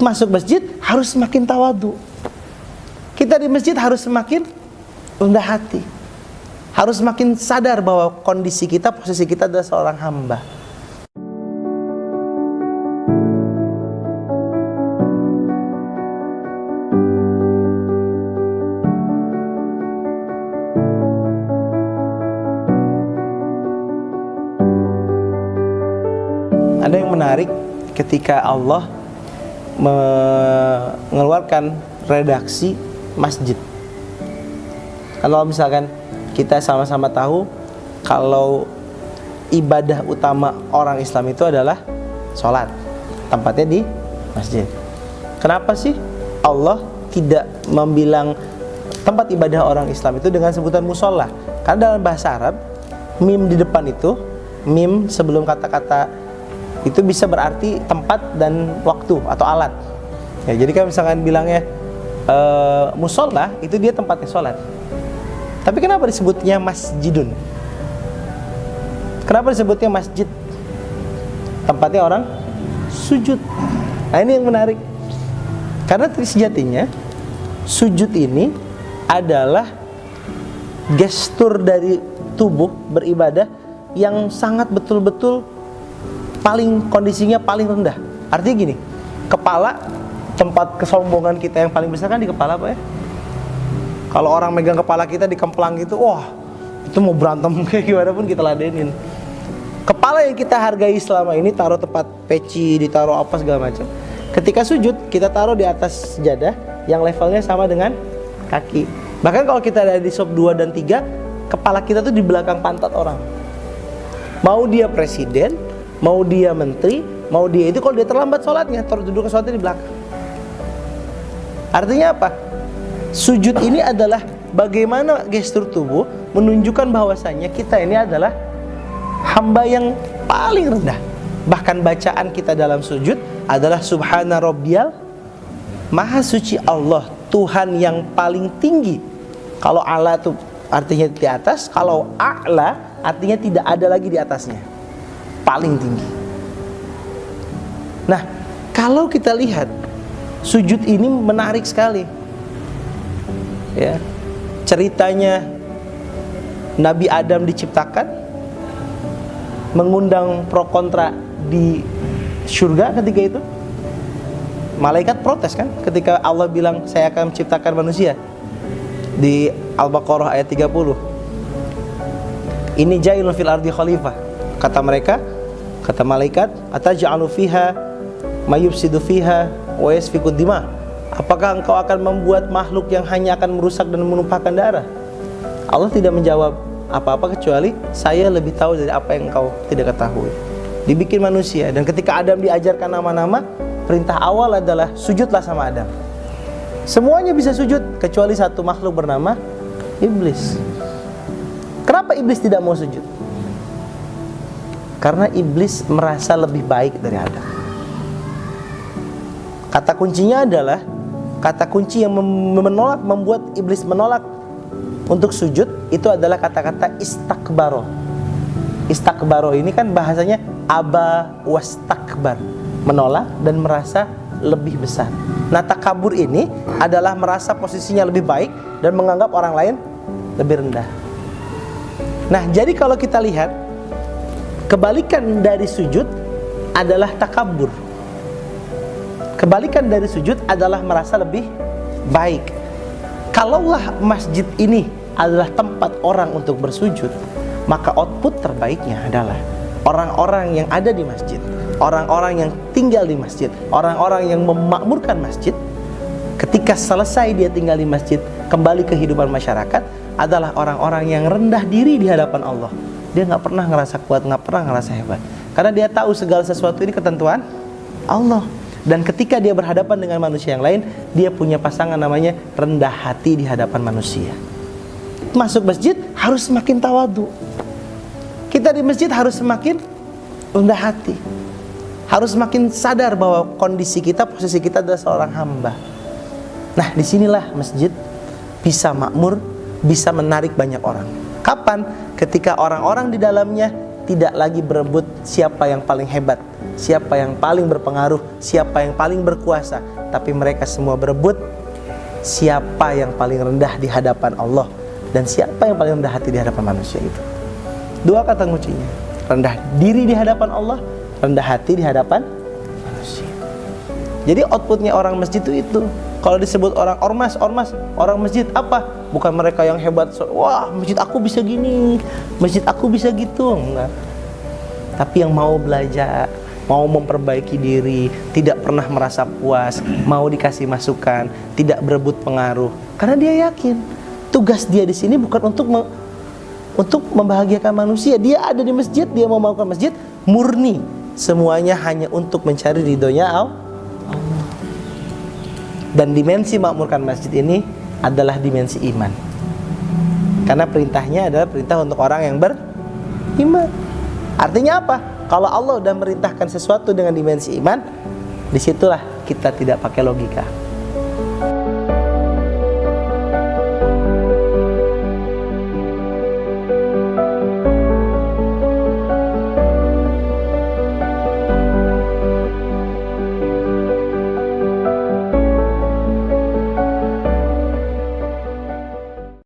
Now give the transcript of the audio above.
masuk masjid harus semakin tawadu. Kita di masjid harus semakin rendah hati. Harus semakin sadar bahwa kondisi kita, posisi kita adalah seorang hamba. Ada yang menarik ketika Allah mengeluarkan redaksi masjid. Kalau misalkan kita sama-sama tahu kalau ibadah utama orang Islam itu adalah sholat, tempatnya di masjid. Kenapa sih Allah tidak membilang tempat ibadah orang Islam itu dengan sebutan musola? Karena dalam bahasa Arab, mim di depan itu, mim sebelum kata-kata itu bisa berarti tempat dan waktu atau alat. Ya, jadi kalau misalkan bilangnya musola, itu dia tempatnya sholat. Tapi kenapa disebutnya masjidun? Kenapa disebutnya masjid? Tempatnya orang sujud. Nah, ini yang menarik. Karena sejatinya sujud ini adalah gestur dari tubuh beribadah yang sangat betul-betul kondisinya paling rendah. Artinya gini, kepala, tempat kesombongan kita yang paling besar kan di kepala, Pak ya. Kalau orang megang kepala kita dikemplang gitu, wah, itu mau berantem kayak gimana pun kita ladenin. Kepala yang kita hargai selama ini taruh tempat peci, ditaruh apa segala macam. Ketika sujud, kita taruh di atas sejadah yang levelnya sama dengan kaki. Bahkan kalau kita ada di sop 2 dan 3, kepala kita tuh di belakang pantat orang. Mau dia presiden, mau dia menteri, mau dia itu, kalau dia terlambat sholatnya, duduk ke sholatnya di belakang. Artinya apa? Sujud ini adalah bagaimana gestur tubuh menunjukkan bahwasanya kita ini adalah hamba yang paling rendah. Bahkan bacaan kita dalam sujud adalah Subhana Rabbiyal, Maha Suci Allah, Tuhan yang paling tinggi. Kalau ala itu artinya di atas, kalau a'la artinya tidak ada lagi di atasnya, paling tinggi. Nah, kalau kita lihat sujud ini menarik sekali. Ya, ceritanya Nabi Adam diciptakan, mengundang pro kontra di surga ketika itu. Malaikat protes kan ketika Allah bilang saya akan menciptakan manusia. Di Al-Baqarah ayat 30. Ini jailun fil ardi khalifah. Kata mereka, kata malaikat, ataj'alu fiha mayufsidu fiha wa yasfikud dima. Apakah engkau akan membuat makhluk yang hanya akan merusak dan menumpahkan darah? Allah tidak menjawab apa-apa kecuali saya lebih tahu dari apa yang engkau tidak ketahui. Dibikin manusia, dan ketika Adam diajarkan nama-nama, perintah awal adalah sujudlah sama Adam. Semuanya bisa sujud kecuali satu makhluk bernama iblis. Kenapa iblis tidak mau sujud? Karena iblis merasa lebih baik dari Adam. Kata kuncinya adalah, kata kunci yang menolak, membuat iblis menolak untuk sujud itu adalah kata-kata istakbaro. Istakbaro ini kan bahasanya aba wastakbar, menolak dan merasa lebih besar. Nah, takabur ini adalah merasa posisinya lebih baik dan menganggap orang lain lebih rendah. Nah, jadi kalau kita lihat, kebalikan dari sujud adalah takabur. Kebalikan dari sujud adalah merasa lebih baik. Kalaulah masjid ini adalah tempat orang untuk bersujud, maka output terbaiknya adalah orang-orang yang ada di masjid, orang-orang yang tinggal di masjid, orang-orang yang memakmurkan masjid. Ketika selesai dia tinggal di masjid, kembali ke kehidupan masyarakat, adalah orang-orang yang rendah diri di hadapan Allah. Dia gak pernah ngerasa kuat, gak pernah ngerasa hebat, karena dia tahu segala sesuatu ini ketentuan Allah. Dan ketika dia berhadapan dengan manusia yang lain, dia punya pasangan namanya rendah hati di hadapan manusia. Masuk masjid harus semakin tawadu. Kita di masjid harus semakin rendah hati. Harus semakin sadar bahwa kondisi kita, posisi kita adalah seorang hamba. Nah, disinilah masjid bisa makmur, bisa menarik banyak orang. Kapan? Ketika orang-orang di dalamnya tidak lagi berebut siapa yang paling hebat, siapa yang paling berpengaruh, siapa yang paling berkuasa, tapi mereka semua berebut siapa yang paling rendah di hadapan Allah dan siapa yang paling rendah hati di hadapan manusia itu. Dua kata kuncinya, rendah diri di hadapan Allah, rendah hati di hadapan manusia. Jadi outputnya orang masjid itu. Kalau disebut orang ormas, orang masjid apa? Bukan mereka yang hebat, wah masjid aku bisa gini, masjid aku bisa gitu, enggak. Tapi yang mau belajar, mau memperbaiki diri, tidak pernah merasa puas, mau dikasih masukan, tidak berebut pengaruh. Karena dia yakin tugas dia di sini bukan untuk membahagiakan manusia. Dia ada di masjid, dia mau melakukan masjid murni, semuanya hanya untuk mencari ridhonya Allah. Dan dimensi makmurkan masjid ini adalah dimensi iman. Karena perintahnya adalah perintah untuk orang yang beriman. Artinya apa? Kalau Allah sudah merintahkan sesuatu dengan dimensi iman, disitulah kita tidak pakai logika.